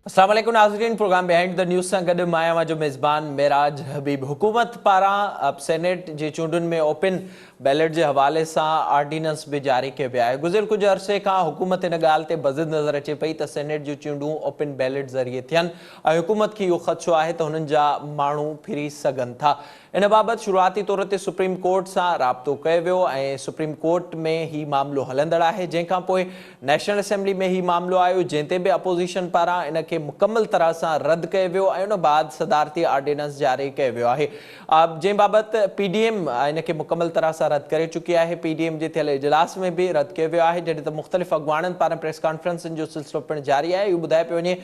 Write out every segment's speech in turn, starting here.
अस्सलाम वालेकुम नाज़रीन, प्रोग्राम बिहाइंड द न्यूज़ सां गॾु मां आहियां जो मेज़बान मेराज हबीब। हुकूमत पारां सेनेट जी चूंडुनि में ओपन बैलेट जे हवाले सां ऑर्डिनेंस बि जारी कयो वियो आहे। गुज़िरियल कुझु अरसे खां हुकूमत इन ॻाल्हि ते बज़िद नज़र अचे पई त सेनेट जूं चूंडूं ओपन बैलेट ज़रिए थियनि ऐं हुकूमत खे इहो ख़दशो आहे त हुननि जा माण्हू फिरी सघनि था। इन बाबति शुरूआती तौर ते सुप्रीम कोर्ट सां राब्तो कयो वियो ऐं सुप्रीम कोर्ट में ही मामिलो हलंदड़ आहे, जंहिंखां पोइ नेशनल असेंबली में ही मामिलो आयो, जंहिं ते बि अपोज़िशन पारां इन खे मुकमल तरह सां रद्द कयो वियो ऐं उन बाद सदारती ऑर्डिनेंस जारी कयो वियो आहे, जंहिं बाबति PDM इन खे मुकमल तरह सां रद्द करे चुकी आहे। PDM जे थियल इजलास में बि रद्द कयो वियो आहे, जॾहिं त मुख़्तलिफ़ अॻवाननि पारां प्रेस कॉन्फ्रेंसिंग जो सिलसिलो पिणु जारी आहे। इहो ॿुधाए पियो वञे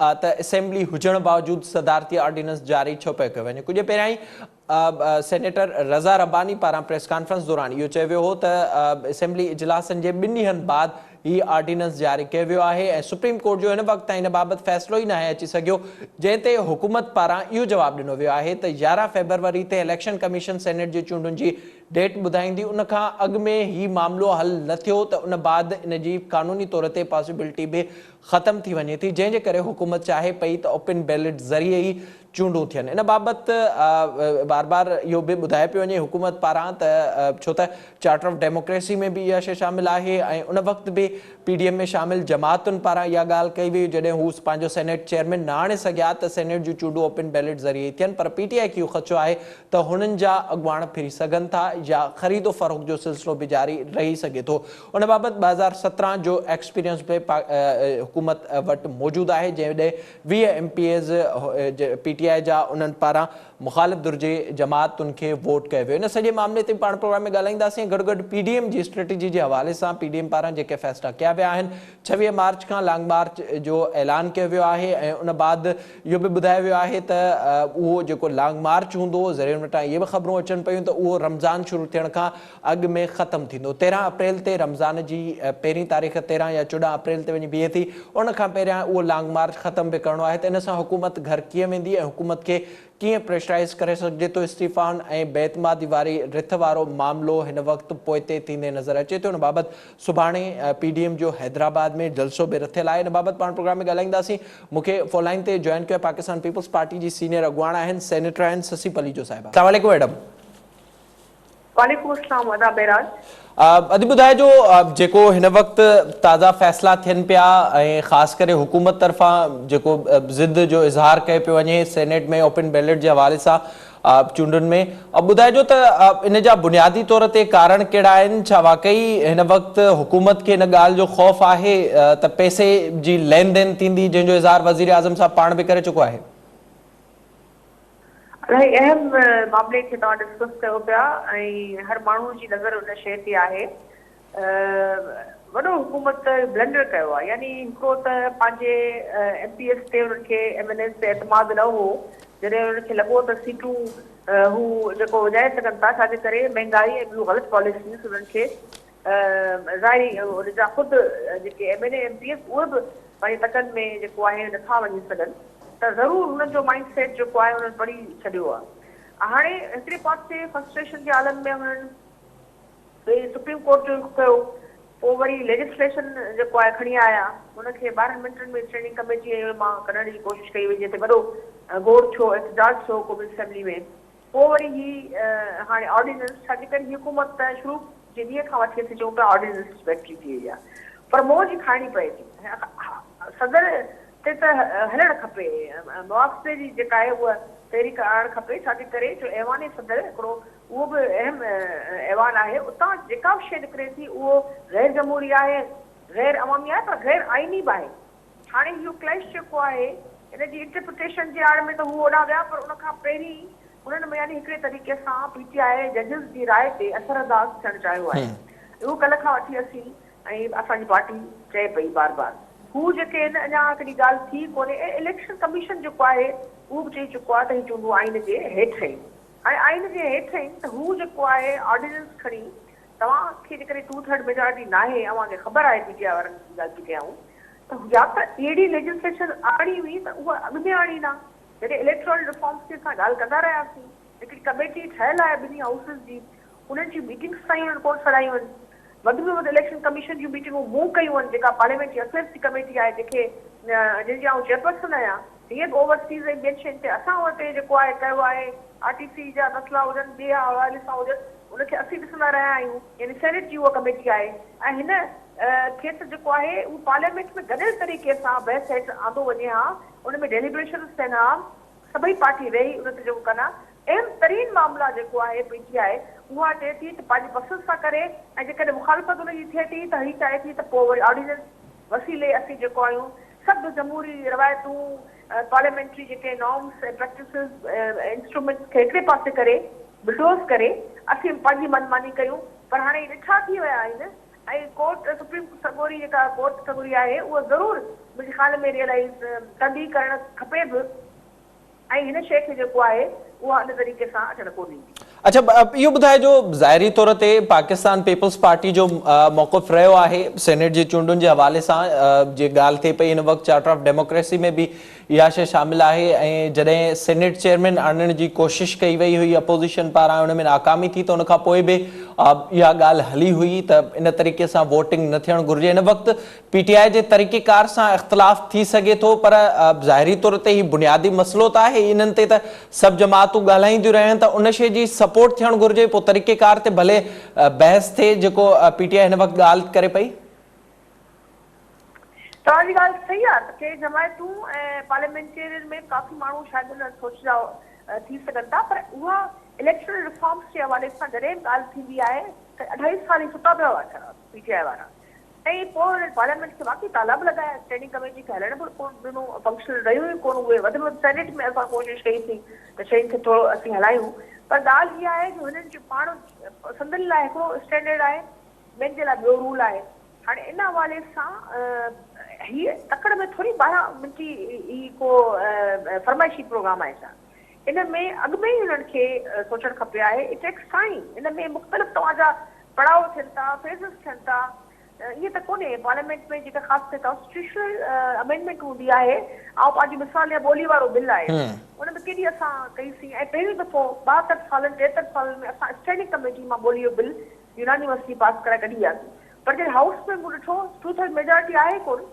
त असेंबली हुजण बावजूदि सदारती ऑर्डिनेंस जारी छो पियो कयो वञे। कुझु पहिरियां ई सेनेटर रज़ा रब्बानी पारां प्रेस कॉन्फ्रेंस दौरान इहो चयो वियो हो त असेंबली इजलासनि जे 2 ॾींहंनि बाद ही ऑर्डिनेंस जारी कयो वियो आहे ऐं सुप्रीम कोर्ट जो हिन वक़्तु ताईं इन बाबति फ़ैसिलो ई नाहे अची सघियो, जंहिं ते हुकूमत पारां इहो जवाबु ॾिनो वियो आहे त 11 फ़रवरी ते इलेक्शन कमीशन सेनेट जी चूंडुनि जी डेट ॿुधाईंदी। उन खां अॻु में ही मामिलो हल न थियो त उन बाद इन जी क़ानूनी तौर ते पॉसिबिलिटी बि ख़तमु थी वञे थी, जंहिंजे करे हुकूमत चाहे पई त ओपन बैलेट ज़रिए ई चूंडूं थियनि। इन बाबति बार बार इहो बि ॿुधाए पियो वञे हुकूमत पारां त छो त चार्टर ऑफ डेमोक्रेसी में बि इहा शइ शामिल आहे ऐं उन वक़्तु बि PDM में शामिल जमातुनि पारां इहा ॻाल्हि कई वई जॾहिं हू पंहिंजो सेनेट चेयरमैन न आणे सघिया त सेनेट जूं चूंडूं ओपन बैलेट ज़रिए थियनि, पर PTI खे इहो ख़दशो आहे त हुननि जा अॻुवान फिरी सघनि था या ख़रीदो फ़रोख़्त जो सिलसिलो बि जारी रही सघे थो। उन बाबति 2017 जो एक्सपीरियंस बि हुकूमत वटि मौजूदु आहे, जंहिं 20 MPs PTI जा उन्हनि पारां मुख़ालिफ़ दुर्जे जमातुनि खे वोट कयो वियो। इन सॼे मामले ते पाण प्रोग्राम में ॻाल्हाईंदासीं। गॾु गॾु PDM जी स्ट्रेटेजी जे हवाले सां PDM पारां जेके फ़ैसिला कया विया आहिनि, 26 मार्च खां लॉन्ग मार्च जो ऐलान कयो वियो आहे ऐं उन बाद इहो बि ॿुधायो वियो आहे त उहो जेको लॉन्ग मार्च हूंदो, ज़रिए वटां इहे बि ख़बरूं अचनि पियूं त उहो रमज़ान शुरू थियण खां अॻु में ख़तमु थींदो। 13 अप्रैल ते रमज़ान जी पहिरीं तारीख़ 13 या 14 अप्रैल ते वञी बीहे थी, उन खां पहिरियां उहो लॉन्ग मार्च ख़तमु बि करिणो आहे। त इन सां हुकूमत घर कीअं वेंदी ऐं हुकूमत खे कीअं प्रेशराइज़ करे सघिजे थो इस्तीफ़ाउनि ऐं बेतमादी वारी रिथ वारो मामिलो हिन वक़्तु पोइते थींदे नज़र अचे थो। इन बाबति सुभाणे PDM जो हैदराबाद में जलसो बि रथियल आहे। इन बाबति पाण प्रोग्राम में ॻाल्हाईंदासीं। मूंखे फ़ोन लाइन ते जॉइन कयो पाकिस्तान पीपल्स पार्टी जी सीनियर अॻुवान आहिनि, सेनेटर आहिनि ससी पलीजो साहिबा। अस्सलाम वालेकुम मैडम। वालेकुम अस्सलाम अदा बेराज। अॼु ॿुधाइजो जेको हिन वक़्तु ताज़ा फ़ैसिला थियनि पिया ऐं ख़ासि करे हुकूमत तरफ़ां जेको ज़िद जो इज़हार कयो पियो वञे सेनेट में ओपन बैलेट जे हवाले सां चूंडुनि में, ॿुधाइजो त इन जा बुनियादी तौर ते कारण कहिड़ा आहिनि? छा वाकई हिन वक़्तु हुकूमत खे इन ॻाल्हि जो ख़ौफ़ आहे त पैसे जी लेन देन थींदी, जंहिंजो इज़हार वज़ीर आज़म साहब पाण बि करे चुको आहे? इलाही अहम मामले खे तव्हां डिस्कस कयो पिया ऐं हर माण्हू जी नज़र उन शइ ते आहे। वॾो हुकूमत ब्लंडर कयो आहे, यानी हिकिड़ो त पंहिंजे MPs ते उन्हनि खे MNS ते एतमाद न हो, जॾहिं उन्हनि खे लॻो त सीटूं हू जेको विझाए सघनि था, छाजे करे महांगाई ऐं ॿियूं ग़लति पॉलिसीज़ उन्हनि खे ज़ाहिरी उन जा ख़ुदि जेके MNA MPs उहे बि पंहिंजे तकनि में जेको आहे नथा वञी सघनि, त ज़रूरु हुननि जो माइंड सेट जेको आहे उन्हनि पढ़ी छॾियो आहे। हाणे हिकिड़े पासे फ्रस्ट्रेशन जे आलम में हुननि सुप्रीम कोर्ट जो कयो, पोइ वरी लेजिस्लेशन जेको आहे खणी आया, हुनखे 12 मिंटनि में स्टैंडिंग कमेटी मां कढण जी कोशिशि कई वई, जंहिं ते वॾो घोड़ थियो, एहतजाज थियो क़ौमी असेंबली में। पोइ वरी ही हाणे ऑर्डिनेंस, छाजे करे ही हुकूमत त शुरू जे ॾींहं खां वठी असीं चऊं पिया ऑर्डिनेंस बैटरी थी वई आहे, पर मोह जी खाइणी पए थी। सदर ते त हलणु खपे, मुआवज़े जी जेका आहे उहा तहरीक आणणु खपे, छाजे करे जो ऐवान सदर हिकिड़ो उहो बि अहम ऐवान आहे, उतां जेका बि शइ निकिरे थी उहो गैर जमहूरी आहे, गैर अवामी आहे, पर गैर आइनी बि आहे। हाणे इहो क्लैश जेको आहे इन जी इंटरप्रिटेशन जे आड़ में त हू ओॾा विया, पर उन खां पहिरीं उन्हनि में यानी हिकिड़े तरीक़े सां PTI जजिस जी राय ते असरअंदाज़ थियणु चाहियो आहे। उहो कल्ह खां वठी असीं ऐं असांजी पार्टी चए पई बार बार, हू जेके आहिनि अञा हिकिड़ी ॻाल्हि थी कोन्हे। इलेक्शन कमीशन जेको आहे उहो बि चई चुको आहे त हीअ चूंडूं आइन जे हेठि आहिनि। हाणे आइन जे हेठि आहिनि त हू जेको आहे ऑर्डिनेंस खणी तव्हांखे जेकॾहिं 2/3 मेजॉरिटी न आहे, अव्हांखे ख़बर आहे PTI वारनि जी ॻाल्हि थी कयां, त या त अहिड़ी लेजिस्लेशन आणी हुई त उहा अॻु में आणी न। जॾहिं इलेक्टोरल रिफॉर्म्स की असां ॻाल्हि कंदा रहियासीं, हिकिड़ी कमेटी ठहियल आहे 2 हाउसिस जी, उन्हनि जी मीटिंग्स ताईं उन्हनि कोन छॾायूं आहिनि। वधि में वधि इलेक्शन कमीशन जूं मीटिंगूं मूं कयूं आहिनि, जेका पार्लियामेंट्री अफेयर्स जी कमेटी आहे, जंहिंखे जंहिंजी आउं चेयरपर्सन आहियां, हीअं बि ओवरसीज़ ऐं ॿियनि शयुनि ते असां वटि जेको आहे कयो आहे, RTC जा मसइला हुजनि, ॿिए हवाले सां हुजनि, उनखे असीं ॾिसंदा रहिया आहियूं, यानी सेनेट जी उहा कमेटी आहे। ऐं हिन खेसि जेको आहे उहो पार्लियामेंट में गॾियल तरीक़े सां बहस हेठि आंदो वञे हा, उन में डेलिब्रेशन्स थियनि हा, सभई पार्टी वेही उन ते जेको कनि हा। अहम तरीन मामला जेको आहे PTI आहे उहा चए थी त पंहिंजी पसंदि सां करे, ऐं जेकॾहिं मुखालफ़त उनजी थिए थी त हीअ चाहे थी त पोइ वरी ऑर्डिनेंस वसीले असीं जेको आहियूं सभु जमहूरी रिवायतूं, पार्लियामेंट्री जेके नॉर्म्स ऐं प्रैक्टिसिस इंस्ट्रूमेंट्स खे हिकिड़े पासे करे बुलडोज़ करे असीं पंहिंजी मनमानी कयूं। पर हाणे ॾिठा थी विया आहिनि ऐं कोर्ट सुप्रीम सगोरी जेका कोर्ट सगोरी आहे उहा ज़रूरु मुंहिंजे ख़्याल में रियलाइज़ कंदी करणु खपे बि, ऐं हिन शइ खे जेको आहे उहा इन तरीक़े सां अचणु कोन ईंदी। अच्छा, इहो ॿुधाए जो ज़ाहिरी तौर ते पाकिस्तान पीपल्स पार्टी जो मौक़िफ़ रहियो आहे सेनेट जी चूंडुनि जे हवाले सां, जे ॻाल्हि थिए पई इन वक़्तु चार्टर ऑफ डेमोक्रेसी में बि इहा शइ शामिल आहे, ऐं जॾहिं सेनेट चेयरमैन आणण जी कोशिशि कई वई हुई अपोज़िशन पारां, उन में नाकामी थी, त उन खां पोइ बि इहा ॻाल्हि हली हुई त इन तरीक़े सां वोटिंग न थियणु घुरिजे। इन वक़्तु PTI जे तरीक़ेकार सां इख़्तिलाफ़ थी सघे थो, पर ज़ाहिरी तौर ते हीउ बुनियादी मसइलो त आहे, इन्हनि ते त सभु जमातूं ॻाल्हाईंदियूं रहियूं त उन शइ जी सपोर्ट थियणु घुरिजे, पोइ तरीक़ेकार ते भले बहस थिए जेको PTI हिन वक़्तु ॻाल्हि करे पई। तव्हांजी ॻाल्हि सही आहे त के जमायतूं ऐं पार्लियामेंटेरियन में काफ़ी माण्हू शायदि उन सोचदा थी सघनि था, पर उहा इलेक्शनल रिफॉर्म्स जे हवाले सां जॾहिं ॻाल्हि थींदी आहे त 2.5 साल ई सुता पिया हुआ PTI वारा, ऐं पोइ पार्लियामेंट खे बाक़ी ताला बि लॻाया, स्टैंडिंग कमेटी खे हलण बि कोन ॾिनो, फंक्शनल रहियूं ई कोन उहे, वधि में वधि सेनेट में असां कोशिशि कईसीं त शयुनि खे थोरो असीं हलायूं। पर ॻाल्हि इहा आहे जो हिननि जो पाण संदनि लाइ हिकिड़ो स्टैंडर्ड आहे, ॿियनि जे लाइ ॿियो रूल आहे। हाणे इन हवाले सां हीअ तकड़ में थोरी 12 मिंटी ही को फरमाइशी प्रोग्राम आहे छा, इन में अॻु में ई हुननि खे सोचणु खपे आहे। इट टेक्स टाइम, इन में मुख़्तलिफ़ तव्हांजा पड़ाव थियनि था, फेज़िस थियनि था, इहे त कोन्हे पार्लियामेंट में जेका ख़ासि कॉन्स्टिट्यूशनल अमेंडमेंट हूंदी आहे, ऐं पंहिंजी मिसाल या ॿोली वारो बिल आहे, उन में केॾी असां कईसीं, ऐं पहिरियों दफ़ो 62 सालनि 63 सालनि में असां स्टैंडिंग कमेटी मां ॿोली जो बिल यूनानिमसली पास कराए कढी वियासीं। पर जॾहिं हाउस में मूं ॾिठो 2/3 मेजॉरिटी आहे कोन,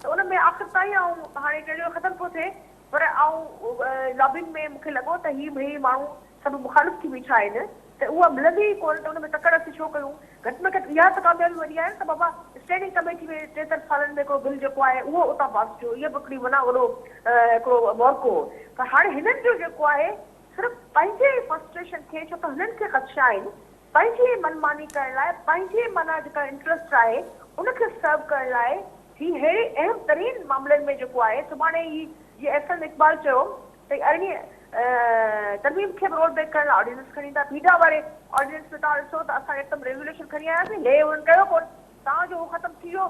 त उन में आख़िर ताईं ऐं हाणे कहिड़ो ख़तमु पियो थिए, पर ऐं लॉबिंग में मूंखे लॻो त ही माण्हू सभु मुखालिफ़ थी बीठा आहिनि, त उहा मिलंदी ई कोन, त उन में तकड़ असीं छो कयूं। घटि में घटि इहा त कामयाबी वॾी आहे त बाबा स्टैंडिंग कमेटी में 63 सालनि में हिकिड़ो बिल जेको आहे उहो उतां पास थियो, इहा बि हिकिड़ी वॾा वॾो हिकिड़ो मौक़ो हो। पर हाणे हिननि जो जेको आहे सिर्फ़ु पंहिंजे फ्रस्ट्रेशन खे, छो त हिननि खे ख़दशा आहिनि पंहिंजी मनमानी करण लाइ, पंहिंजे माना जेका इंट्रस्ट आहे उनखे सर्व करण लाइ, ही अहिड़े अहम तरीन मामलनि में जेको आहे सुभाणे ही जीअं FN इक़बाल चयो त 18 तरमीम खे रोल बैक करण लाइ ऑर्डिनेंस खणी था, बीडा वारे ऑर्डिनेंस में तव्हां ॾिसो त असां हिकदमि रेज़ोल्यूशन खणी आयासीं, ले हुननि कयो कोन, तव्हांजो उहो ख़तमु थी वियो,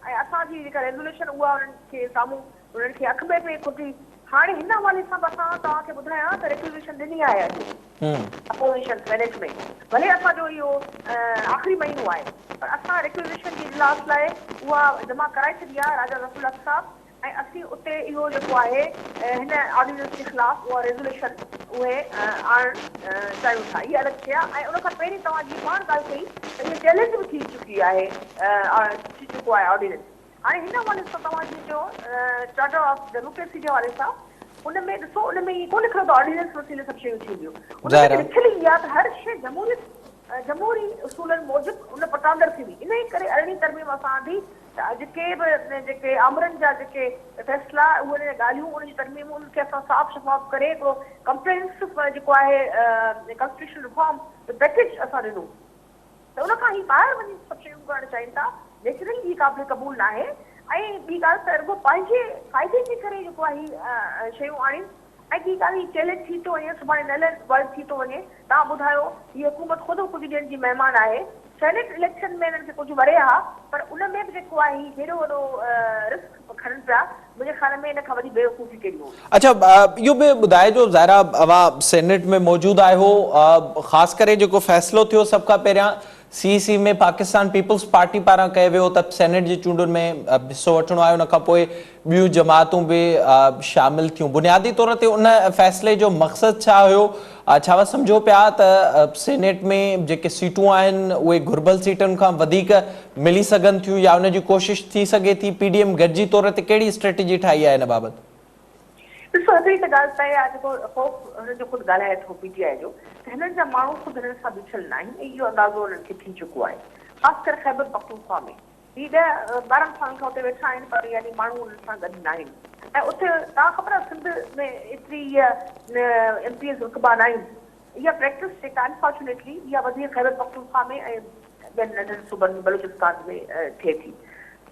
ऐं असांजी जेका रेज़ोल्यूशन उहा उन्हनि खे साम्हूं उन्हनि खे अखि में पई खुटी। हाणे हिन हवाले सां असां तव्हांखे ॿुधायां त रेज़ोल्यूशन ॾिनी आहे अपोज़िशन सेनेट में, भले असांजो इहो आख़िरी महीनो आहे, पर असां रेज़ोल्यूशन जी इजलास लाइ उहा जमा कराए छॾी आहे राजा रसूल हक़ साहब, ऐं असीं उते इहो जेको आहे हिन ऑर्डिनेंस जे ख़िलाफ़ उहा रेज़ोल्यूशन उहे आणणु चाहियूं था। इहा अलॻि शइ आहे। ऐं उन खां पहिरीं तव्हांजी पाण ॻाल्हि कई त इहा चैलेंज बि थी चुकी आहे, थी चुको आहे ऑर्डिनेंस। हाणे हिन हवाले सां तव्हांजी जो चार्टर ऑफ डेमोक्रेसी जे हवाले सां उन में ॾिसो, उन में इहो कोन लिखियो त ऑर्डिनेंस वसीले सभु शयूं थींदियूं, उन में लिखियलु ई आहे त हर शइ जमहूरी उसूलनि मूजिबि उन पटांदड़ थींदी। इन ई करे 18 तरमीम असां आंदी जेके बि जेके आमरनि जा जेके फ़ैसिला उहे ॻाल्हियूं उनजी तरमीमूं उनखे असां साफ़ शफ़ाफ़ करे हिकिड़ो कंप्रेहेंसिव जेको आहे कॉन्स्टिट्यूशनल रिफॉर्म पैकेज असां ॾिनो, त उन खां ई ॿाहिरि वञी सभु शयूं करणु चाहिनि था, नेचुरली ही क़ाबिल क़बूल न आहे। ऐं ॿी ॻाल्हि त रुॻो पंहिंजे फ़ाइदे जे करे जेको आहे ही शयूं आणिनि, ऐं ॿी ॻाल्हि ही चैलेंज थी थो वञे, सुभाणे नल वर्ल्ड थी थो वञे। तव्हां ॿुधायो हीअ हुकूमत ख़ुदि कुझु ॾींहंनि जी महिमान आहे, सेनेट इलेक्शन में हिननि खे कुझु वरे हा, पर उन में बि जेको आहे ही हेॾो वॾो रिस्क खणनि पिया, मुंहिंजे ख़्याल में इन खां वॾी बेवकूफ़ी कहिड़ी हुई। अच्छा, इहो बि ॿुधाए जो ज़ाहिरा अवां सेनेट में मौजूदु आहियो, ख़ासि करे जेको फ़ैसिलो थियो सभ खां पहिरियां CEC में पाकिस्तान पीपल्स पार्टी पारां कयो वियो त सेनेट जी चूंडुनि में हिसो वठिणो आहे, उन खां पोइ ॿियूं जमातूं बि शामिल थियूं। बुनियादी तौर ते उन फ़ैसिले जो मक़सदु छा हुयो? छा सम्झो पिया त सेनेट में जेके सीटूं आहिनि उहे घुर्बल सीटुनि खां वधीक मिली सघनि थियूं, या उन जी कोशिशि थी सघे थी? PDM गॾिजी तौर ते कहिड़ी स्ट्रेटेजी ठाही आहे इन बाबति? ॾिसो, हिकिड़ी त ॻाल्हि त आहे जेको हुननि जो ख़ुदि ॻाल्हाए थो PTI जो, त हिननि जा माण्हू ख़ुदि हिननि सां बिछल न आहिनि, इहो अंदाज़ो हुननि खे थी चुको आहे। ख़ासि करे ख़ैबर पख्तूनख्वा में ही 10-12 सालनि खां उते वेठा आहिनि, पर यानी माण्हू हुननि सां गॾु न आहिनि। ऐं उते तव्हां ख़बर आहे सिंध में एतिरी इहा MPs रुतबा न आहिनि। इहा प्रैक्टिस जेका अनफॉर्चुनेटली इहा वधीक ख़ैबर पख्तूनख्वा में ऐं ॿियनि नंढनि सूबनि बलूचिस्तान में थिए थी।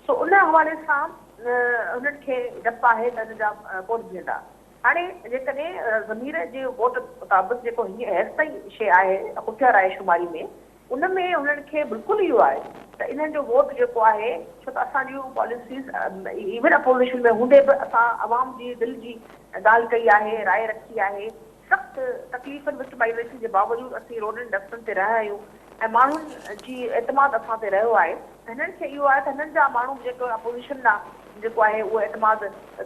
सो उन हवाले सां उन्हनि खे डपु आहे त हिन जा कोन बीहंदा। हाणे जेकॾहिं ज़मीर जे वोट मुताबिक़ जेको हीअं हेसिताईं शइ आहे पुठियां राय शुमारी में, उन में उन्हनि खे बिल्कुलु इहो आहे त इन्हनि जो वोट जेको आहे, छो त असांजूं पॉलिसीज़ इवन अपोज़िशन में हूंदे बि असां अवाम जी दिलि जी ॻाल्हि कई आहे, राय रखी आहे। सख़्तु तकलीफ़ुनि विच माइग्रेशन जे बावजूदि असीं रोडनि रस्तनि ते रहिया आहियूं ऐं माण्हुनि जी एतमाद असां ते रहियो आहे। हिननि खे इहो आहे त हिननि जा माण्हू जेको अपोज़िशन आहे जेको आहे उहो एतमाद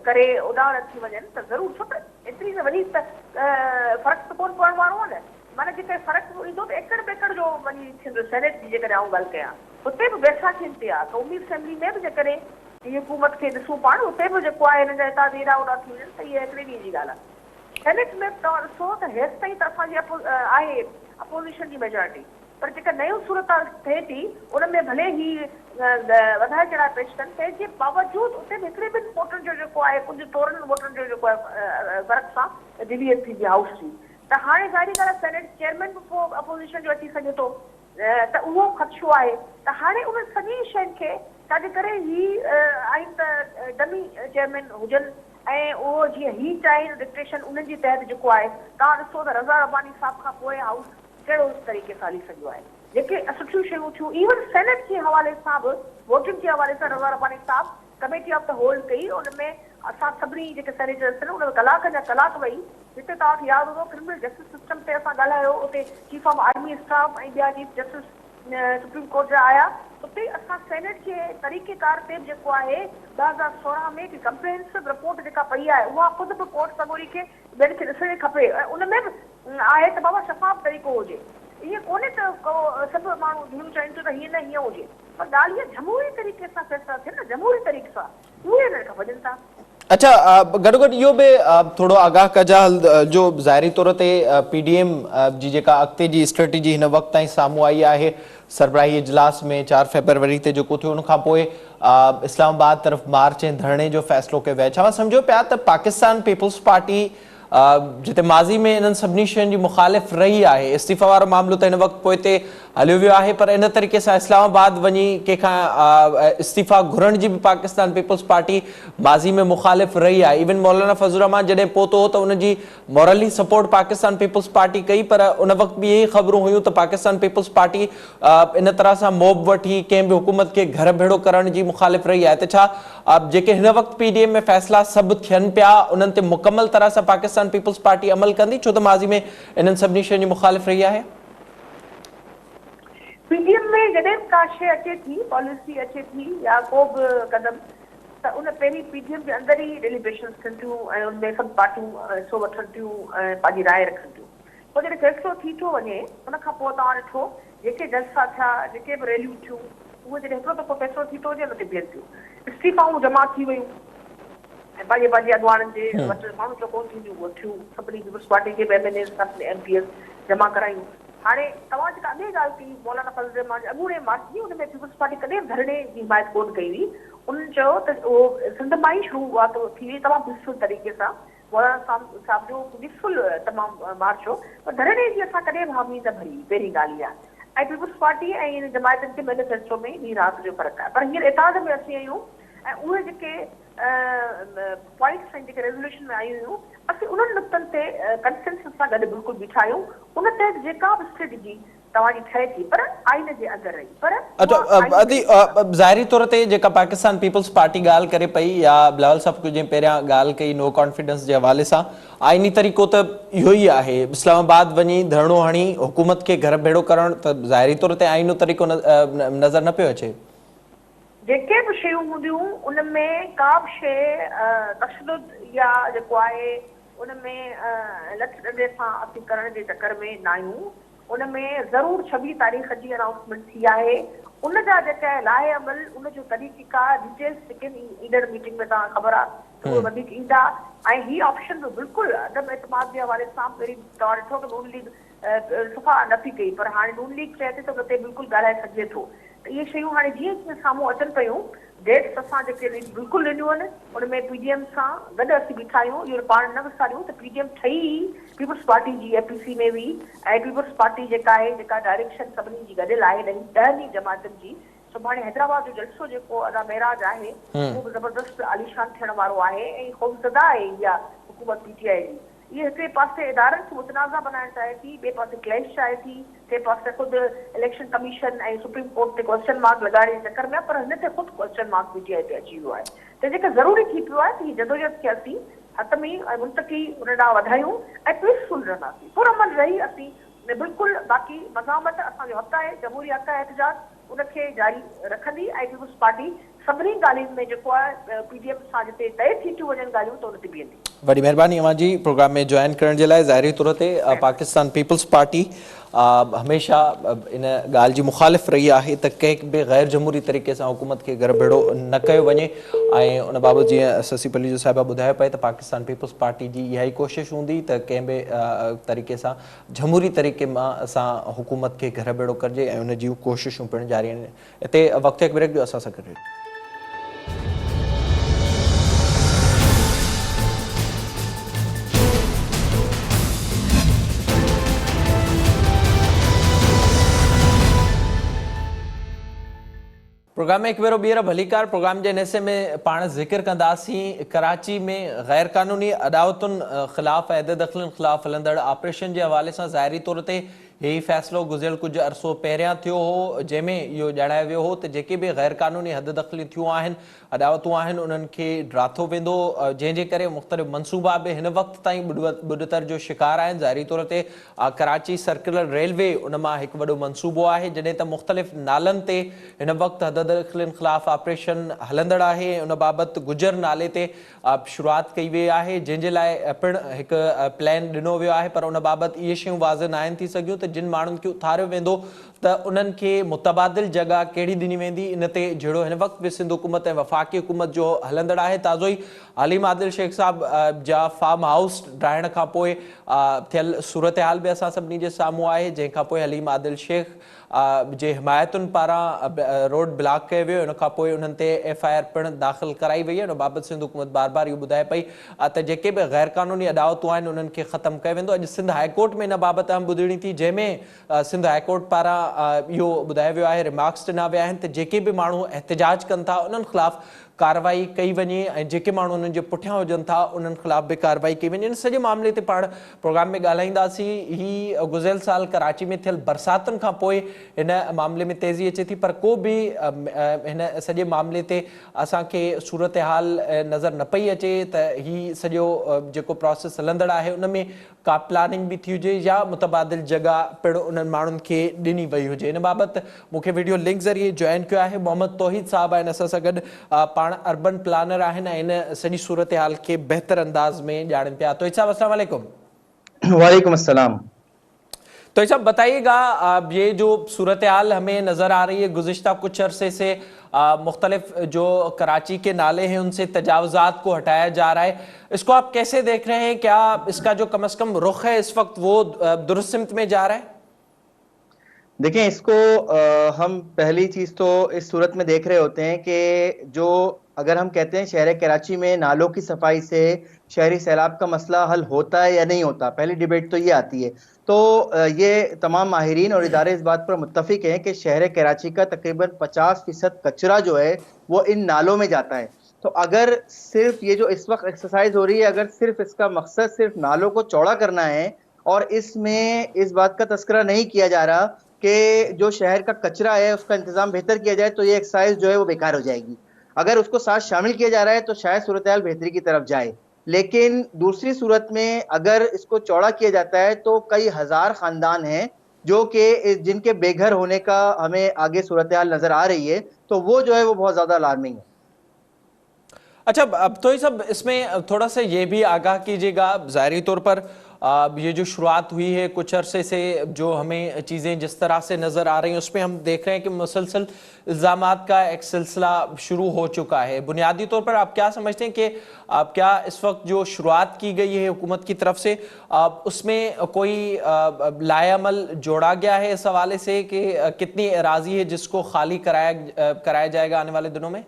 करे उॾाण थी वञनि त ज़रूरु, छो त एतिरी त वॾी त फ़र्क़ु त कोन पवण वारो आहे न। माना जेके फ़र्क़ु ईंदो त एकड़ बेकड़ जो वञी थींदो। सेनेट जी जेकॾहिं आऊं ॻाल्हि कयां, हुते बि वेठा थियनि पिया क़ौमी असेंबली में बि जेकॾहिं हीअ हुकूमत खे ॾिसूं पाण, उते बि जेको आहे हिन जा इताद एॾा ओॾा थी वञनि त इहा हिकिड़े ॾींहं जी ॻाल्हि आहे। सेनेट में तव्हां ॾिसो त हेसिताईं त असांजी आहे अपोज़िशन जी मेजॉरिटी, पर जेका नयूं सूरत थिए थी उन में भले ई वधाए चढ़ाए पेश कनि, तंहिंजे बावजूदि उते बि हिकिड़े ॿिनि वोटनि जो जेको आहे, कुझु तोरनि वोटनि जो जेको आहे फ़र्क़ सां डिवीएट थींदी हाउस जी। त हाणे ज़ाहिरी ॻाल्हि आहे सेनेट चेयरमैन बि पोइ अपोज़िशन जो अची सघे थो, त उहो ख़दशो आहे। त हाणे उन सॼी शयुनि खे छाजे करे ही आहिनि त डमी चेयरमैन हुजनि ऐं उहो जीअं ही चाहिनि डिक्टेशन उन्हनि जी तहत जेको आहे। तव्हां ॾिसो त रज़ा रब्बानी साहिब खां पोइ हाउस कहिड़ो तरीक़े सां हली सघियो आहे। जेके सुठियूं शयूं थियूं इवन सेनेट जे हवाले सां बि, वोटिंग जे हवाले सां रज़ा रब्बानी साहिब कमेटी ऑफ द होल्ड कई, उन में असां सभिनी जेके सेनेटर्स आहिनि उन में कलाक जा कलाक वेही, जिते तव्हांखे यादि हूंदो क्रिमिनल जस्टिस सिस्टम ते असां ॻाल्हायो, उते चीफ ऑफ आर्मी स्टाफ ऐं ॿिया चीफ जस्टिस सुप्रीम कोर्ट जा आया, उते असां सेनेट जे तरीक़ेकार ते जेको आहे 2016 में हिकु कंप्रेहेंसिव रिपोर्ट जेका पई आहे, उहा ख़ुदि बि कोर्ट सगोरी खे ॿियनि खे ॾिसणी खपे। उन में बि आहे त बाबा शफ़ाफ़ तरीक़ो हुजे। ईअं कोन्हे त सभु माण्हू हीअं चाहिनि था त हीअं न हीअं हुजे, पर ॻाल्हि इहा जमहूरी तरीक़े सां फ़ैसिला थियनि न, जमहूरी तरीक़े सां, उहे हिननि खां भॼनि था। अच्छा, गॾोगॾु इहो बि थोरो आगाह कजा जो ज़ाहिरी तौर ते PDM जी जेका अॻिते जी स्ट्रेटेजी हिन वक़्त ताईं साम्हूं आई आहे, सरबराही इजलास में 4 फ़रवरी ते जेको थियो, उन खां पोइ इस्लामाबाद तरफ़ मार्च ऐं धरणे जो फ़ैसिलो कयो वियो आहे। छा सम्झो पिया त पाकिस्तान पीपल्स पार्टी जिते माज़ी में इन्हनि सभिनी शयुनि जी मुख़ालिफ़ रही आहे, इस्तीफ़ा वारो मामिलो त हिन वक़्तु पोइ ते हलियो वियो आहे, पर इन तरीक़े सां इस्लामाबाद वञी कंहिंखां इस्तीफ़ा घुरण जी बि पाकिस्तान पीपल्स पार्टी माज़ी में मुख़ालिफ़ रही आहे। इवन मौलाना फज़लुर रहमान जॾहिं पहुतो हो त उनजी morally support Pakistan Peoples Party कई, पर उन वक़्तु बि इहे ख़बरूं हुयूं त पाकिस्तान पीपल्स पार्टी इन तरह सां मोब वठी कंहिं बि हुकूमत खे घर भेड़ो करण जी मुख़ालिफ़ रही आहे। त छा जेके हिन वक़्तु PDM में फ़ैसिला सभु थियनि पिया, उन्हनि ते मुकमल तरह सां पाकिस्तान पीपल्स पार्टी अमल कंदी, छो त माज़ी में इन्हनि सभिनी शयुनि जी मुख़ालिफ़ रही आहे? PDM में जॾहिं का शइ अचे थी, पॉलिसी अचे थी या को बि क़दम, त उन पहिरीं PDM जे अंदरि ई डेलीब्रेशन्स थियनि थियूं ऐं उनमें सभु पार्टियूं हिसो वठनि थियूं ऐं पंहिंजी राय रखनि थियूं। पोइ जॾहिं फ़ैसिलो थी थो वञे, उन खां पोइ तव्हां ॾिठो जेके जलसा थिया, जेके बि रैलियूं थियूं, उहे जॾहिं हिकिड़ो दफ़ो फ़ैसिलो थी थो वञे उन ते बीहनि थियूं। इस्तीफ़ाऊं जमा थी वियूं ऐं पंहिंजे अॻवाननि जे वटि माण्हू जो कोन थींदियूं उहे थियूं। सभिनी पीपल्स पार्टी के MNAs MPs जमा करायूं। हाणे तव्हां जेका अॻे ॻाल्हि कई मौलाना फज़लुर रहमान अॻूणे मार्च जी, उन में पीपल्स पार्टी कॾहिं धरणे जी हिमायत कोन कई हुई। उन्हनि चयो त उहो सिंध मां ई शुरूआत थी वई तमामु पीसफुल तरीक़े सां, मौलाना साहिब जो पीसफुल तमामु मार्च हो, पर धरणे जी असां कॾहिं बि हामी न भरी, पहिरीं ॻाल्हि इहा। ऐं पीपल्स पार्टी ऐं इन जमायतनि खे मैनिफेस्टो में ॾींहुं राति जो फ़र्क़ु आहे। पर हींअर इताद में अची आहियूं ऐं उहे जेके पॉइंट्स आहिनि जेके रेज़ोल्यूशन में आयूं हुयूं, असीं उन्हनि नुक़्तनि ते कंसेंसस सां गॾु बिल्कुलु बीठा आहियूं। उन तहत जेका बि स्ट्रेटजी तव्हांजी ठहे थी पर आइन जे अंदरि रही पर अच्छा उहा आइन अदी ज़ाहिरी तौर ते जेका पाकिस्तान पीपल्स पार्टी ॻाल्हि करे पई या बिलावल साहब जीअं पहिरियां ॻाल्हि कई नो कॉन्फिडेंस जे हवाले सां आइनी तरीक़ो त इहो ई आहे इस्लामाबाद वञी धरणो हणी हुकूमत खे घर भेड़ो करणु त ज़ाहिरी तौर ते आइनो तरीक़ो नज़र न पियो अचे जेके बि शयूं हूंदियूं उन में का बि शइ तशदुद या जेको आहे उन में लठ ॾंडे सां असीं करण जे चकर में न आहियूं उन में ज़रूरु 26 तारीख़ जी अनाउंसमेंट थी आहे उन जा जेका लाहे अमल उन जो तरीक़ेकार डिटेल्स जेके ईंदड़ मीटिंग में तव्हां ख़बर आहे उहे वधीक ईंदा ऐं हीअ ऑप्शन बि बिल्कुलु अदम एतमाद जे हवाले सां पहिरीं तव्हां ॾिठो त नून लीग सफ़ा नथी कई पर हाणे नून लीग चए थी त हुते बिल्कुलु ॻाल्हाए सघिजे थो त इहे शयूं हाणे जीअं जीअं साम्हूं अचनि पियूं डेट्स असां जेके बिल्कुलु ॾिनियूं आहिनि उन में पीडीएम सां गॾु असीं बीठा आहियूं इहो पाण न विसारियूं त पीडीएम ठही पीपल्स पार्टी जी एपीसी में बि ऐं पीपल्स पार्टी जेका आहे जेका डायरेक्शन सभिनी जी गॾियल आहे ॾहनि जमातनि जी सुभाणे हैदराबाद जो जलसो जेको अदा मेराज आहे उहो बि ज़बरदस्त आलीशान थियण वारो आहे ऐं ख़ौफ़ज़दा आहे इहा हुकूमत पीटीआई जी ये हिकिड़े पासे इदारनि खे मुतनाज़ा बनाइण चाहे थी ॿिए पासे क्लैश चाहे थी टे पासे ख़ुदि इलेक्शन कमीशन ऐं सुप्रीम कोर्ट ते क्वेश्चन मार्क लॻाइण जे चकर में पर हिन ते ख़ुदि क्वेश्चन मार्क पीटीआई ते अची वियो आहे त जेका ज़रूरी थी पियो आहे त हीअ जदोजहद खे असीं हतमी ऐं मुंतकी उन ॾांहुं वधायूं ऐं पीसफुल रहंदासीं पुरअमन रही असीं बिल्कुलु बाक़ी मज़ामत असांजो हक़ आहे जमहूरी हक़ आहे एहतजाज उनखे जारी रखंदी ऐं पीपल्स पार्टी सभिनी ॻाल्हियुनि में जेको आहे पीडीएम सां जिते तय थी थियूं वञनि ॻाल्हियूं त उन ते बीहंदी वॾी महिरबानी अवां जी प्रोग्राम में जॉइन करण जे लाइ ज़ाहिरी तौर ते पाकिस्तान पीपल्स पार्टी हमेशह इन ॻाल्हि जी मुखालिफ़ रही आहे त कंहिं बि गैर जमहूरी तरीक़े सां हुकूमत खे घर भेड़ो न कयो वञे ऐं उन बाबति जीअं ससी पलीजो साहिबा ॿुधायो पए त पाकिस्तान पीपल्स पार्टी जी इहा ई कोशिशि हूंदी त कंहिं बि तरीक़े सां जमहूरी तरीक़े सां हुकूमत खे घर भेड़ो करिजे ऐं उन जूं कोशिशूं पिणु जारी आहिनि हिते वक़्तु हिकु ब्रेक जो असां सां गॾु प्रोग्राम में एक बेरो ॿीहर भलीकार प्रोग्राम जे हिस्से में पाण ज़िक्र कंदासीं कराची में गैर कानूनी अदावतुनि ख़िलाफ़ ऐं दख़लनि ख़िलाफ़ हलंदड़ ऑपरेशन जे हवाले सां ज़ाहिरी तौर ते यही फ़ैसिलो गुज़िरियल कुछ अरसो पहिरियां थियो हो जंहिंमें इहो ॼाणायो वियो हो त जेके बि गैर कानूनी हद दख़ली थियूं आहिनि अदावतूं आहिनि उन्हनि खे ड्राथो वेंदो जंहिंजे करे मुख़्तलिफ़ मनसूबा बि हिन वक़्त ताईं बुॾतर जो शिकार आहिनि ज़ाहिरी तौर ते कराची सर्कुलर रेलवे उन मां हिकु वॾो मनसूबो आहे जॾहिं त मुख़्तलिफ़ नालनि ते हिन वक़्तु हद दख़लनि ख़िलाफ़ ऑपरेशन हलंदड़ आहे उन बाबति गुजर नाले ते शुरूआति कई वई आहे जंहिंजे लाइ पिणु हिकु प्लान ॾिनो वियो आहे पर उन बाबति इहे शयूं वाज़ न आहिनि थी सघियूं त जिन माण्हुनि खे उथारियो वेंदो त उन्हनि खे मुतबादिल जॻह कहिड़ी ॾिनी वेंदी इन ते जहिड़ो हिन वक़्तु बि सिंध हुकूमत ऐं वफ़ाक़ी हुकूमत जो हलंदड़ आहे ताज़ो ई हलीम आदिल शेख साहब जा फार्म हाउस ठाहिण खां पोइ थियल सूरत हाल बि असां सभिनी जे साम्हूं आहे जंहिंखां पोइ हलीम आदिल शेख जे हिमायतुनि पारां रोड ब्लॉक कयो वियो उन खां पोइ उन्हनि ते FIR पिणु दाख़िल कराई वई आहे उन बाबति सिंध हुकूमत बार बार इहो ॿुधाए पई त जेके बि गैर कानूनी अदावतूं आहिनि उन्हनि खे ख़तमु कयो वेंदो अॼु सिंध हाईकोर्ट में इन बाबति अहम ॿुधणी थी जंहिंमें सिंध हाईकोर्ट पारां इहो ॿुधायो वियो आहे रिमार्क्स ॾिना विया आहिनि त जेके बि माण्हू एहतिजाज कनि था उन्हनि ख़िलाफ़ कार्रवाई कई वञे ऐं जेके माण्हू उन्हनि जे पुठियां हुजनि था उन्हनि ख़िलाफ़ बि कार्रवाई कई वञे इन सॼे मामले ते पाण प्रोग्राम में ॻाल्हाईंदासीं ही गुज़िरियल साल कराची में थियल बरसातुनि खां पोइ हिन मामले में तेज़ी अचे थी पर को बि हिन सॼे मामले ते असांखे सूरत हाल नज़र न पई अचे त ही सॼो जेको प्रोसेस हलंदड़ आहे उन में का प्लानिंग भी थी हुजे या मुतबादिल जगह पिणु उन्हनि माण्हुनि खे ॾिनी वई हुजे इन बाबति मूंखे वीडियो लिंक ज़रिए जॉइन कयो आहे मोहम्मद तौहीद साहब आहिनि असां सां गॾु पाण अर्बन प्लानर आहिनि ऐं इन सॼी सूरत हाल खे बहितर अंदाज में ॼाणनि पिया तौहीद साहब अस्सलाम वालेकुम। वालेकुम अस्सलाम। तो साहब बताइएगा ये जो सूरत हाल हमें नज़र आ रही है गुज़िश्ता कुछ अरसे से मुख्तलिफ जो कराची के नाले हैं उनसे तजावज़ात को हटाया जा रहा है, इसको आप कैसे देख रहे हैं? क्या इसका जो कम से कम रुख है इस वक्त वो दुरुस्त सिमत में जा रहा है? देखें इसको हम पहली चीज तो इस सूरत में देख रहे होते हैं कि जो अगर हम कहते हैं शहर कराची में नालों की सफाई से शहरी सैलाब का मसला हल होता है या नहीं होता, पहली डिबेट तो ये आती है। तो ये तमाम माहिरीन और इदारे इस बात पर मुत्तफिक हैं कि शहर कराची का तकरीबन 50% कचरा जो है वो इन नालों में जाता है। तो अगर सिर्फ ये जो इस वक्त एक्सरसाइज हो रही है, अगर सिर्फ इसका मकसद सिर्फ नालों को चौड़ा करना है और इसमें इस बात का तस्करा नहीं किया जा रहा کہ جو شہر کا کچرا ہے اس کا انتظام بہتر کیا جائے تو یہ ایکسرسائز جو ہے وہ بیکار ہو جائے گی. اگر اس کو ساتھ شامل کیا جا رہا ہے تو شاید صورتحال بہتری کی طرف جائے. لیکن دوسری صورت میں اگر اس کو چوڑا کیا جاتا ہے تو کئی ہزار خاندان ہیں جو کہ جن کے بے گھر ہونے کا ہمیں آگے صورتحال نظر آ رہی ہے, تو وہ جو ہے وہ بہت زیادہ الارمنگ ہے. اچھا اب تو سب اس میں تھوڑا سا یہ بھی آگاہ کیجیے گا, ظاہری طور پر یہ جو شروعات ہوئی ہے کچھ عرصے سے جو ہمیں چیزیں جس طرح سے نظر آ رہی ہیں اس میں ہم دیکھ رہے ہیں کہ مسلسل الزامات کا ایک سلسلہ شروع ہو چکا ہے. بنیادی طور پر آپ کیا سمجھتے ہیں کہ کیا اس وقت جو شروعات کی گئی ہے حکومت کی طرف سے اس میں کوئی لائحہ عمل جوڑا گیا ہے اس حوالے سے کہ کتنی اراضی ہے جس کو خالی کرایا جائے گا آنے والے دنوں میں؟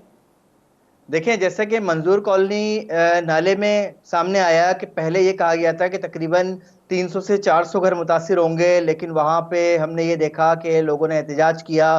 دیکھیں جیسا کہ منظور کالونی نالے میں سامنے آیا کہ پہلے یہ کہا گیا تھا کہ تقریباً 300 سے 400 گھر متاثر ہوں گے, لیکن وہاں پہ ہم نے یہ دیکھا کہ لوگوں نے احتجاج کیا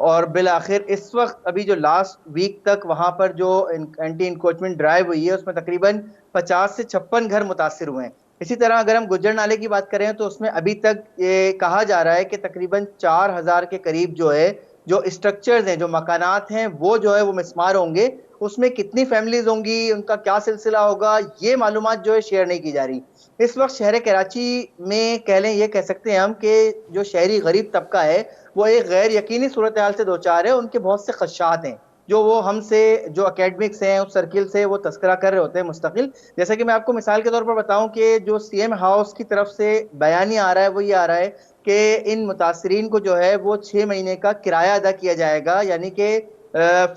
اور بالآخر اس وقت ابھی جو لاسٹ ویک تک وہاں پر جو اینٹی انکروچمنٹ ڈرائیو ہوئی ہے اس میں تقریباً 50 سے 56 گھر متاثر ہوئے ہیں. اسی طرح اگر ہم گجر نالے کی بات کریں تو اس میں ابھی تک یہ کہا جا رہا ہے کہ تقریباً 4000 کے قریب جو ہے جو اسٹرکچرز ہیں, جو مکانات ہیں, وہ جو ہے وہ مسمار ہوں گے. اس میں کتنی فیملیز ہوں گی, ان کا کیا سلسلہ ہوگا, یہ معلومات جو ہے شیئر نہیں کی جا رہی. اس وقت شہر کراچی میں کہہ لیں, یہ کہہ سکتے ہیں ہم کہ جو شہری غریب طبقہ ہے وہ ایک غیر یقینی صورتحال سے دوچار ہے. ان کے بہت سے خدشات ہیں جو وہ ہم سے جو اکیڈمکس ہیں اس سرکل سے وہ تذکرہ کر رہے ہوتے ہیں مستقل. جیسا کہ میں آپ کو مثال کے طور پر بتاؤں کہ جو سی ایم ہاؤس کی طرف سے بیانیہ آ رہا ہے وہ یہ آ رہا ہے کہ ان متاثرین کو جو ہے وہ 6 مہینے کا کرایہ ادا کیا جائے گا, یعنی کہ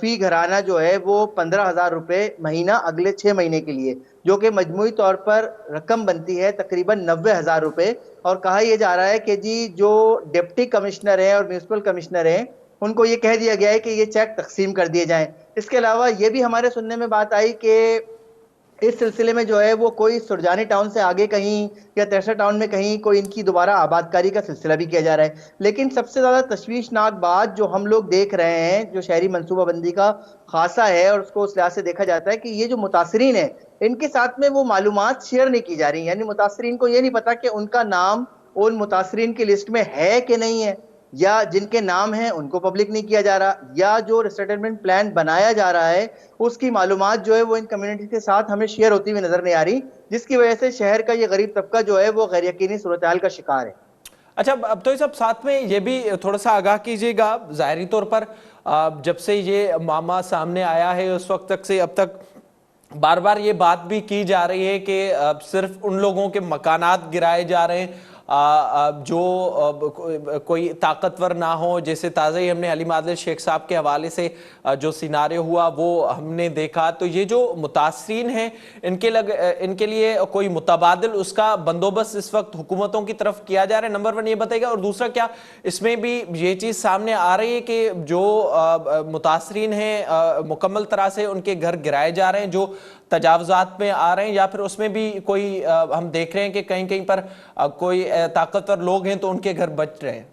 فی گھرانہ جو ہے وہ 15,000 روپے مہینہ اگلے 6 مہینے کے لیے, جو کہ مجموعی طور پر رقم بنتی ہے تقریباً 90,000 روپے. اور کہا یہ جا رہا ہے کہ جی جو ڈپٹی کمشنر ہیں اور میونسپل کمشنر ہیں ان کو یہ کہہ دیا گیا ہے کہ یہ چیک تقسیم کر دیے جائیں. اس کے علاوہ یہ بھی ہمارے سننے میں بات آئی کہ اس سلسلے میں جو ہے وہ کوئی سرجانی ٹاؤن سے آگے کہیں یا تیرسا ٹاؤن میں کہیں کوئی ان کی دوبارہ آباد کاری کا سلسلہ بھی کیا جا رہا ہے. لیکن سب سے زیادہ تشویشناک بات جو ہم لوگ دیکھ رہے ہیں, جو شہری منصوبہ بندی کا خاصہ ہے اور اس کو اس لحاظ سے دیکھا جاتا ہے کہ یہ جو متاثرین ہیں ان کے ساتھ میں وہ معلومات شیئر نہیں کی جا رہی. یعنی متاثرین کو یہ نہیں پتا کہ ان کا نام ان متاثرین کی لسٹ میں ہے کہ نہیں ہے, یا جن کے نام ہیں ان کو پبلک نہیں کیا جا رہا, یا جو ریسیٹلمنٹ پلان بنایا جا رہا ہے اس کی معلومات جو ہے وہ ان کمیونٹی کے ساتھ ہمیں شیئر ہوتی ہوئی نظر نہیں آ رہی, جس کی وجہ سے شہر کا یہ غریب طبقہ جو ہے وہ غیر یقینی صورتحال کا شکار ہے. اچھا اب تو سب ساتھ میں یہ بھی تھوڑا سا آگاہ کیجیے گا, ظاہری طور پر جب سے یہ معاملہ سامنے آیا ہے اس وقت تک سے اب تک بار بار یہ بات بھی کی جا رہی ہے کہ صرف ان لوگوں کے مکانات گرائے جا رہے ہیں جو کوئی طاقتور نہ ہو. جیسے تازہ ہی ہم نے حلیم عادل شیخ صاحب کے حوالے سے جو سیناریو ہوا وہ ہم نے دیکھا. تو یہ جو متاثرین ہیں ان کے لیے کوئی متبادل اس کا بندوبست اس وقت حکومتوں کی طرف کیا جا رہا ہے؟ نمبر 1 یہ بتائے گا. اور دوسرا کیا اس میں بھی یہ چیز سامنے آ رہی ہے کہ جو متاثرین ہیں مکمل طرح سے ان کے گھر گرائے جا رہے ہیں جو تجاوزات میں آ رہے ہیں, یا پھر اس میں بھی کوئی ہم دیکھ رہے ہیں کہ کہیں کہیں پر کوئی طاقتور لوگ ہیں تو ان کے گھر بچ رہے ہیں؟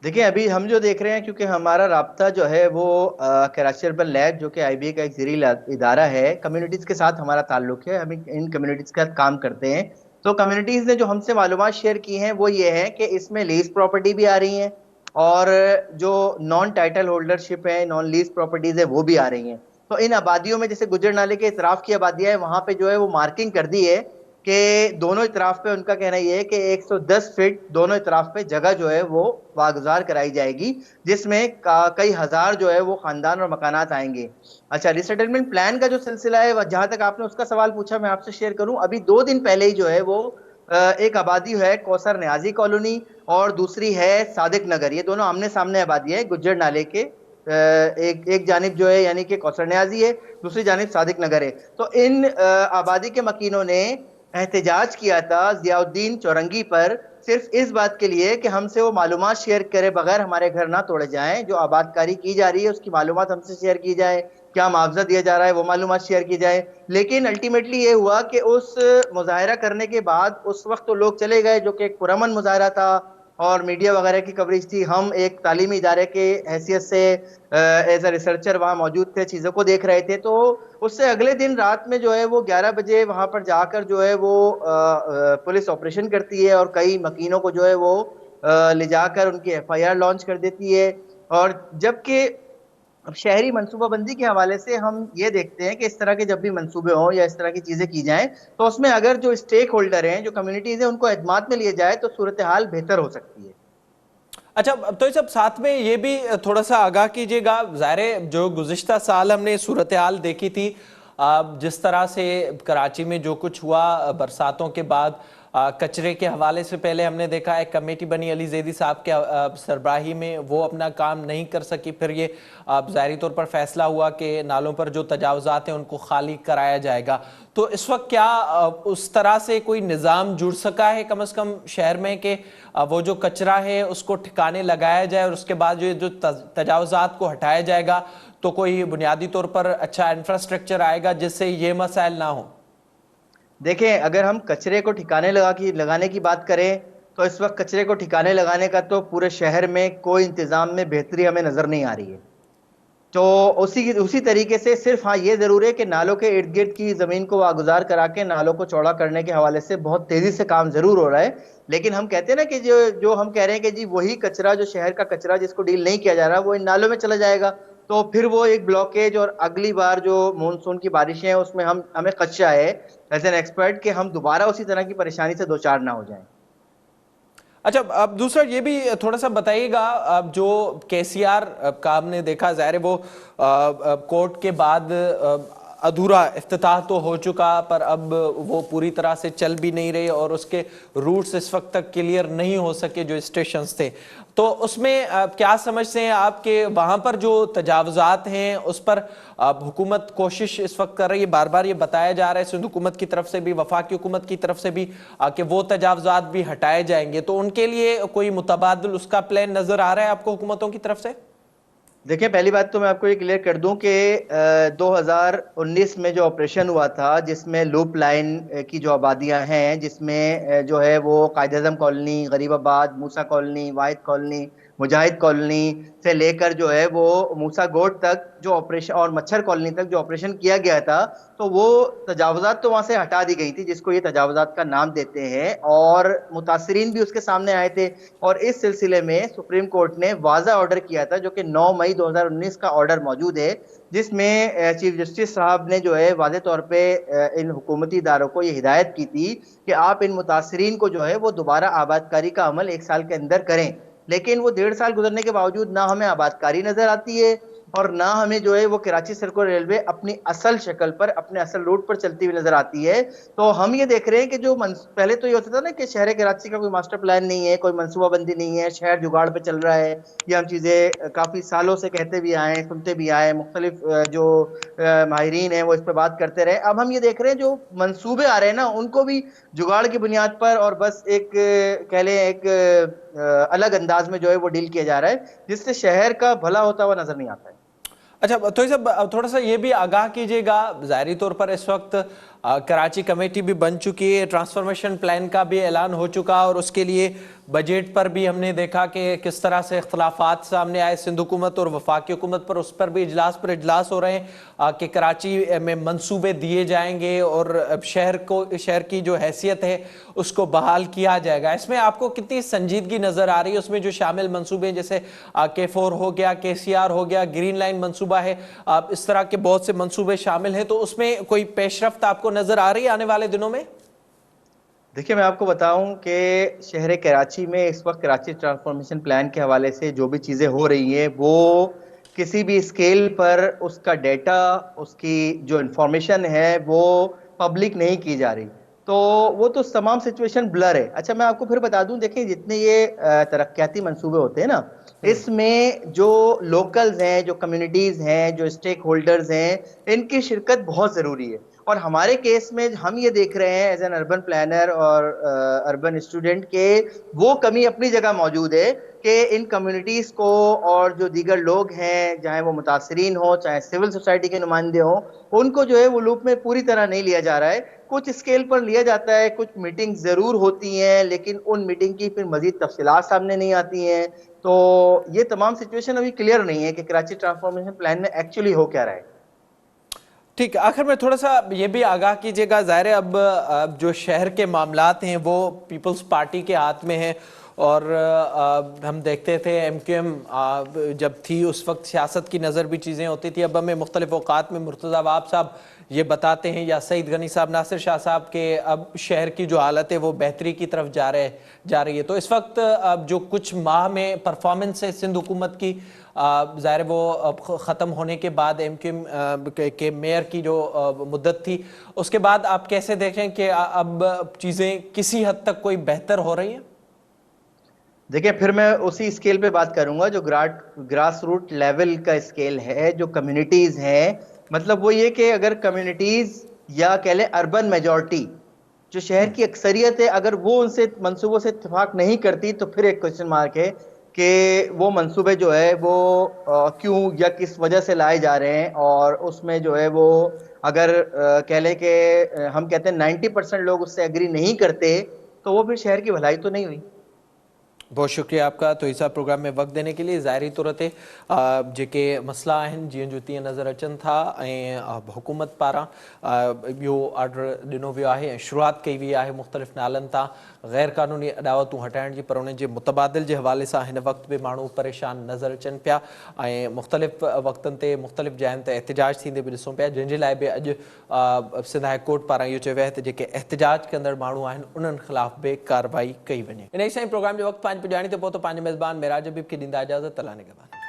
دیکھیں ابھی ہم جو دیکھ رہے ہیں, کیونکہ ہمارا رابطہ جو ہے وہ کراچی اربن لیب جو کہ آئی بی اے کا ایک زرعی ادارہ ہے, کمیونٹیز کے ساتھ ہمارا تعلق ہے, ہم ان کمیونٹیز کے ساتھ کام کرتے ہیں. تو کمیونٹیز نے جو ہم سے معلومات شیئر کی ہیں وہ یہ ہے کہ اس میں لیز پراپرٹی بھی آ رہی ہیں اور جو نان ٹائٹل ہولڈر شپ ہے, نان لیز پراپرٹیز ہے, وہ بھی آ رہی ہیں. تو ان آبادیوں میں جیسے گجر نالے کے اطراف کی آبادیاں ہیں وہاں پہ جو ہے وہ مارکنگ کر دی ہے کہ دونوں اطراف پہ ان کا کہنا یہ ہے کہ 110 فٹ دونوں اطراف پہ جگہ جو ہے وہ واگزار کرائی جائے گی, جس میں کئی ہزار جو ہے وہ خاندان اور مکانات آئیں گے. اچھا ریسیٹلمنٹ پلان کا جو سلسلہ ہے, جہاں تک آپ نے اس کا سوال پوچھا میں آپ سے شیئر کروں, ابھی 2 دن پہلے ہی جو ہے وہ ایک آبادی ہے کوثر نیازی کالونی اور دوسری ہے صادق نگر, یہ دونوں آمنے سامنے آبادی ہے گجر نالے کے. ایک جانب جو ہے یعنی کہ کوثر نیازی ہے, دوسری جانب صادق نگر ہے. تو ان آبادی کے مکینوں نے احتجاج کیا تھا ضیاء الدین چورنگی پر, صرف اس بات کے لیے کہ ہم سے وہ معلومات شیئر کرے بغیر ہمارے گھر نہ توڑے جائیں, جو آباد کاری کی جا رہی ہے اس کی معلومات ہم سے شیئر کی جائے, کیا معاوضہ دیا جا رہا ہے وہ معلومات شیئر کی جائے. لیکن الٹیمیٹلی یہ ہوا کہ اس مظاہرہ کرنے کے بعد اس وقت تو لوگ چلے گئے جو کہ ایک پرامن مظاہرہ تھا اور میڈیا وغیرہ کی کوریج تھی, ہم ایک تعلیمی ادارے کے حیثیت سے ایز اے ریسرچر وہاں موجود تھے, چیزوں کو دیکھ رہے تھے. تو اس سے اگلے دن رات میں جو ہے وہ 11 بجے وہاں پر جا کر جو ہے وہ پولیس آپریشن کرتی ہے اور کئی مکینوں کو جو ہے وہ لے جا کر ان کی FIR لانچ کر دیتی ہے. اور جبکہ اب شہری منصوبہ بندی کے حوالے سے ہم یہ دیکھتے ہیں کہ اس طرح کے جب بھی منصوبے ہوں یا اس طرح کی چیزیں کی جائیں تو اس میں اگر جو اسٹیک ہولڈر ہیں, جو کمیونٹیز ہیں, ان کو اعتماد میں لیے جائے تو صورتحال بہتر ہو سکتی ہے. اچھا تو سب ساتھ میں یہ بھی تھوڑا سا آگاہ کیجئے گا, ظاہر ہے جو گزشتہ سال ہم نے صورتحال دیکھی تھی, جس طرح سے کراچی میں جو کچھ ہوا برساتوں کے بعد, کچرے کے حوالے سے پہلے ہم نے دیکھا ایک کمیٹی بنی علی زیدی صاحب کے سربراہی میں, وہ اپنا کام نہیں کر سکی, پھر یہ ظاہری طور پر فیصلہ ہوا کہ نالوں پر جو تجاوزات ہیں ان کو خالی کرایا جائے گا. تو اس وقت کیا اس طرح سے کوئی نظام جڑ سکا ہے کم از کم شہر میں کہ وہ جو کچرا ہے اس کو ٹھکانے لگایا جائے اور اس کے بعد جو تجاوزات کو ہٹایا جائے گا تو کوئی بنیادی طور پر اچھا انفراسٹرکچر آئے گا جس سے یہ مسائل نہ ہوں؟ دیکھیں, اگر ہم کچرے کو ٹھکانے لگانے کی بات کریں تو اس وقت کچرے کو ٹھکانے لگانے کا تو پورے شہر میں کوئی انتظام میں بہتری ہمیں نظر نہیں آ رہی ہے. تو اسی طریقے سے صرف ہاں یہ ضرور ہے کہ نالوں کے ارد گرد کی زمین کو واگزار کرا کے نالوں کو چوڑا کرنے کے حوالے سے بہت تیزی سے کام ضرور ہو رہا ہے. لیکن ہم کہتے ہیں نا کہ جو ہم کہہ رہے ہیں کہ جی وہی کچرا, جو شہر کا کچرا جس کو ڈیل نہیں کیا جا رہا, وہ ان نالوں میں چلا جائے گا تو پھر وہ ایک بلاکیج, اور اگلی بار جو مونسون کی بارشیں ہیں اس میں ہمیں خدشہ ہے ایز این ایکسپرٹ کہ ہم دوبارہ اسی طرح کی پریشانی سے دوچار نہ ہو جائیں. اچھا اب دوسرا یہ بھی تھوڑا سا بتائیے گا, اب جو KCR کا ہم نے دیکھا, ظاہر ہے وہ کورٹ کے بعد ادھورا افتتاح تو ہو چکا پر اب وہ پوری طرح سے چل بھی نہیں رہے اور اس کے روٹس اس وقت تک کلیئر نہیں ہو سکے جو اسٹیشنز تھے. تو اس میں کیا سمجھتے ہیں آپ کہ وہاں پر جو تجاوزات ہیں اس پر حکومت کوشش اس وقت کر رہی ہے؟ بار بار یہ بتایا جا رہا ہے سندھ حکومت کی طرف سے بھی, وفاقی حکومت کی طرف سے بھی, کہ وہ تجاوزات بھی ہٹائے جائیں گے. تو ان کے لیے کوئی متبادل اس کا پلان نظر آ رہا ہے آپ کو حکومتوں کی طرف سے؟ دیکھیں, پہلی بات تو میں آپ کو یہ کلیئر کر دوں کہ 2019 میں جو آپریشن ہوا تھا جس میں لوپ لائن کی جو آبادیاں ہیں, جس میں جو ہے وہ قائد اعظم کالونی, غریب آباد, موسیٰ کالونی, واحد کالونی, مجاہد کالونی سے لے کر جو ہے وہ موسیٰ گوٹ تک جو آپریشن, اور مچھر کالونی تک جو آپریشن کیا گیا تھا, تو وہ تجاوزات تو وہاں سے ہٹا دی گئی تھی جس کو یہ تجاوزات کا نام دیتے ہیں, اور متاثرین بھی اس کے سامنے آئے تھے. اور اس سلسلے میں سپریم کورٹ نے واضح آرڈر کیا تھا جو کہ 9 مئی 2019 کا آرڈر موجود ہے, جس میں چیف جسٹس صاحب نے جو ہے واضح طور پہ ان حکومتی اداروں کو یہ ہدایت کی تھی کہ آپ ان متاثرین کو جو ہے وہ دوبارہ آباد کاری کا عمل 1 سال کے اندر کریں. لیکن وہ 1.5 سال گزرنے کے باوجود نہ ہمیں آباد کاری نظر آتی ہے اور نہ ہمیں جو ہے وہ کراچی سرکل ریلوے اپنی اصل شکل پر, اپنے اصل روٹ پر چلتی ہوئی نظر آتی ہے. تو ہم یہ دیکھ رہے ہیں کہ جو پہلے تو یہ ہوتا تھا نا کہ شہر کراچی کا کوئی ماسٹر پلان نہیں ہے, کوئی منصوبہ بندی نہیں ہے, شہر جگاڑ پہ چل رہا ہے, یہ ہم چیزیں کافی سالوں سے کہتے بھی آئے, سنتے بھی آئے, مختلف جو ماہرین ہیں وہ اس پہ بات کرتے رہے. اب ہم یہ دیکھ رہے ہیں جو منصوبے آ رہے ہیں نا ان کو بھی جگاڑ کی بنیاد پر اور بس ایک کہہ لیں ایک الگ انداز میں جو ہے وہ ڈیل کیا جا رہا ہے, جس سے شہر کا بھلا ہوتا ہوا نظر نہیں آتا ہے. اچھا تو صاحب تھوڑا سا یہ بھی آگاہ کیجئے گا, ظاہری طور پر اس وقت کراچی کمیٹی بھی بن چکی ہے, ٹرانسفارمیشن پلان کا بھی اعلان ہو چکا, اور اس کے لیے بجٹ پر بھی ہم نے دیکھا کہ کس طرح سے اختلافات سامنے آئے سندھ حکومت اور وفاقی حکومت پر, اس پر بھی اجلاس پر اجلاس ہو رہے ہیں کہ کراچی میں منصوبے دیے جائیں گے اور شہر کی جو حیثیت ہے اس کو بحال کیا جائے گا. اس میں آپ کو کتنی سنجیدگی نظر آ رہی ہے؟ اس میں جو شامل منصوبے جیسے K4 ہو گیا, KCR ہو گیا, گرین لائن منصوبہ ہے, اس طرح کے بہت سے منصوبے شامل ہیں, تو اس میں کوئی پیش رفت آپ کو نظر آ رہی ہے آنے والے دنوں میں؟ دیکھیں, میں آپ کو بتاؤں کہ شہر کراچی میں اس وقت کراچی ٹرانسفارمیشن پلان کے حوالے سے جو بھی چیزیں ہو رہی ہیں وہ کسی بھی اسکیل پر اس کا ڈیٹا, اس کی جو انفارمیشن ہے وہ پبلک نہیں کی جا رہی, تو وہ تو تمام سچویشن بلر ہے. اچھا میں آپ کو پھر بتا دوں, دیکھیں جتنے یہ ترقیاتی منصوبے ہوتے ہیں نا, اس میں جو لوکلز ہیں, جو کمیونٹیز ہیں, جو اسٹیک ہولڈرز ہیں, ان کی شرکت بہت ضروری ہے. اور ہمارے کیس میں ہم یہ دیکھ رہے ہیں ایز این اربن پلانر اور اربن اسٹوڈنٹ کہ وہ کمی اپنی جگہ موجود ہے کہ ان کمیونٹیز کو اور جو دیگر لوگ ہیں, چاہے وہ متاثرین ہوں, چاہے سول سوسائٹی کے نمائندے ہوں, ان کو جو ہے وہ لوپ میں پوری طرح نہیں لیا جا رہا ہے. کچھ اسکیل پر لیا جاتا ہے, کچھ میٹنگ ضرور ہوتی ہیں, لیکن ان میٹنگ کی پھر مزید تفصیلات سامنے نہیں آتی ہیں. تو یہ تمام سچویشن ابھی کلیئر نہیں ہے کہ کراچی ٹرانسفارمیشن پلان میں ایکچولی ہو کیا رہا ہے. ٹھیک, آخر میں تھوڑا سا یہ بھی آگاہ کیجئے گا, ظاہر ہے اب جو شہر کے معاملات ہیں وہ پیپلز پارٹی کے ہاتھ میں ہیں, اور ہم دیکھتے تھے MQM جب تھی اس وقت سیاست کی نظر بھی چیزیں ہوتی تھی. اب ہمیں مختلف اوقات میں مرتضیٰ عواب صاحب یہ بتاتے ہیں یا سعید غنی صاحب, ناصر شاہ صاحب کہ اب شہر کی جو حالت ہے وہ بہتری کی طرف جا رہی ہے. تو اس وقت اب جو کچھ ماہ میں پرفارمنس ہے سندھ حکومت کی, ظاہر وہ ختم ہونے کے بعد MQM کے میئر کی جو مدت تھی اس کے بعد آپ کیسے دیکھیں کہ اب چیزیں کسی حد تک کوئی بہتر ہو رہی ہیں؟ دیکھیں پھر میں اسی اسکیل پہ بات کروں گا جو گراس روٹ لیول کا اسکیل ہے, جو کمیونٹیز ہیں. مطلب وہ یہ کہ اگر کمیونٹیز یا کہہ لیں اربن میجورٹی جو شہر کی اکثریت ہے, اگر وہ ان سے منصوبوں سے اتفاق نہیں کرتی تو پھر ایک کوشچن مارک ہے کہ وہ منصوبے جو ہے وہ کیوں یا کس وجہ سے لائے جا رہے ہیں. اور اس میں جو ہے وہ اگر کہہ لیں کہ ہم کہتے ہیں 90% لوگ اس سے ایگری نہیں کرتے تو وہ پھر شہر کی بھلائی تو نہیں ہوئی. بہت شکریہ آپ کا تو ایسا پروگرام میں وقت دینے کے لیے. ظاہری طور تے जेके मसला आहिनि जीअं जो तीअं नज़र अचनि था ऐं हुकूमत पारां इहो ऑर्डर ॾिनो वियो आहे ऐं शुरूआत कई वई आहे मुख़्तलिफ़ नालनि तां गैर क़ानूनी अॾावतूं हटाइण जी, पर उन जे मुतबादिल जे हवाले सां हिन वक़्त बि माण्हू परेशान नज़र अचनि पिया ऐं मुख़्तलिफ़ वक़्तनि ते मुख़्तलिफ़ जायुनि ते एहतिजाज थींदे बि ॾिसूं पिया, जंहिंजे लाइ बि अॼु सिंध हाई कोर्ट पारां इहो चयो वियो आहे त जेके एहतिजाज कंदड़ माण्हू आहिनि उन्हनि ख़िलाफ़ बि कार्रवाई कई वञे. इन ई सां प्रोग्राम जो वक़्तु पंहिंजे पुॼाणी ते पहुतो. पंहिंजे मेज़बान मेराज हबीब खे ॾींदा इजाज़त. अल्लाह निगहबान.